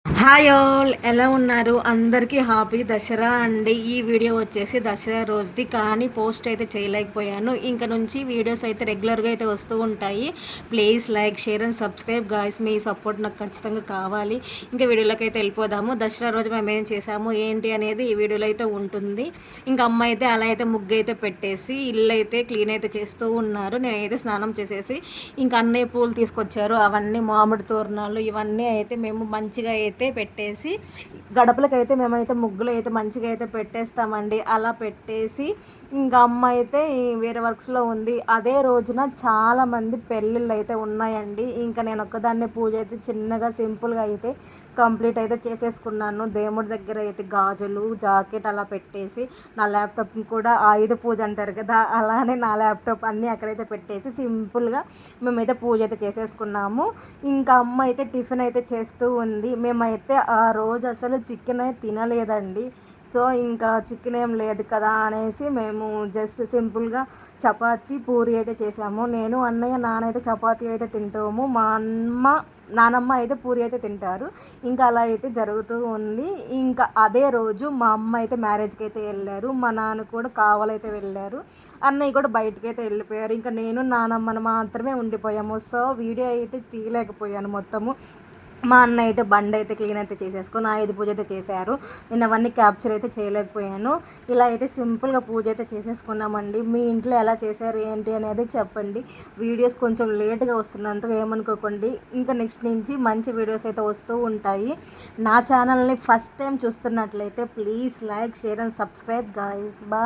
Hi all, ఎలా ఉన్నారు? అందరికీ హ్యాపీ దసరా అండి. ఈ వీడియో వచ్చేసి దసరా రోజుది, కానీ పోస్ట్ అయితే చేయలేకపోయాను. ఇంక నుంచి వీడియోస్ అయితే రెగ్యులర్గా అయితే వస్తూ ఉంటాయి. Please like, share and subscribe guys. Me support నాకు ఖచ్చితంగా కావాలి. ఇంకా వీడియోలోకి అయితే వెళ్ళిపోదాము. దసరా రోజు మేము ఏం చేసాము ఏంటి అనేది ఈ వీడియోలో అయితే ఉంటుంది. ఇంకా అమ్మ అయితే అలా అయితే ముగ్గు అయితే పెట్టేసి ఇల్లు అయితే క్లీన్ అయితే చేస్తూ ఉన్నారు. నేనైతే స్నానం చేసేసి ఇంకా అన్నయ్య పూలు తీసుకొచ్చారు. అవన్నీ మామిడి తోరణాలు ఇవన్నీ అయితే మేము మంచిగా అయితే పెట్టేసి గడపలకైతే మేమైతే ముగ్గులు అయితే మంచిగా అయితే పెట్టేస్తామండి. అలా పెట్టేసి ఇంకా అమ్మ అయితే వేరే వర్క్స్లో ఉంది. అదే రోజున చాలామంది పెళ్ళిళ్ళు అయితే ఉన్నాయండి. ఇంకా నేను ఒక్కదాన్నే పూజ అయితే చిన్నగా సింపుల్గా అయితే కంప్లీట్ అయితే చేసేసుకున్నాను. దేవుడి దగ్గర అయితే గాజులు జాకెట్ అలా పెట్టేసి నా ల్యాప్టాప్ కూడా ఆయుధ పూజ అంటారు కదా, అలానే నా ల్యాప్టాప్ అన్నీ అక్కడైతే పెట్టేసి సింపుల్గా మేమైతే పూజ అయితే చేసేసుకున్నాము. ఇంకా అమ్మ అయితే టిఫిన్ అయితే చేస్తూ ఉంది. మేమైతే ఆ రోజు అసలు చికెన్ అయితే తినలేదండి. సో ఇంకా చికెన్ ఏం లేదు కదా అనేసి మేము జస్ట్ సింపుల్గా చపాతీ పూరి అయితే చేసాము. నేను అన్నయ్య నాన్న అయితే చపాతీ అయితే తింటాము. మా నానమ్మ అయితే పూరి అయితే తింటారు. ఇంకా అలా అయితే జరుగుతూ ఉంది. ఇంకా అదే రోజు మా అమ్మ అయితే మ్యారేజ్కి అయితే వెళ్ళారు. మా నాన్న కూడా కావాలైతే వెళ్ళారు. అన్నయ్య కూడా బయటకి అయితే వెళ్ళిపోయారు. ఇంకా నేను నానమ్మను మాత్రమే ఉండిపోయాము. సో వీడియో అయితే తీయలేకపోయాను మొత్తము. మా అన్న అయితే బండి అయితే క్లీన్ అయితే చేసేసుకొని ఆయుధ పూజ అయితే చేశారు. నేను అవన్నీ క్యాప్చర్ అయితే చేయలేకపోయాను. ఇలా అయితే సింపుల్గా పూజ అయితే చేసేసుకున్నామండి. మీ ఇంట్లో ఎలా చేశారు ఏంటి అనేది చెప్పండి. వీడియోస్ కొంచెం లేట్గా వస్తున్నందుకు ఏమనుకోకండి. ఇంకా నెక్స్ట్ నుంచి మంచి వీడియోస్ అయితే వస్తూ ఉంటాయి. నా ఛానల్ని ఫస్ట్ టైం చూస్తున్నట్లయితే please like, share and subscribe guys. Bye.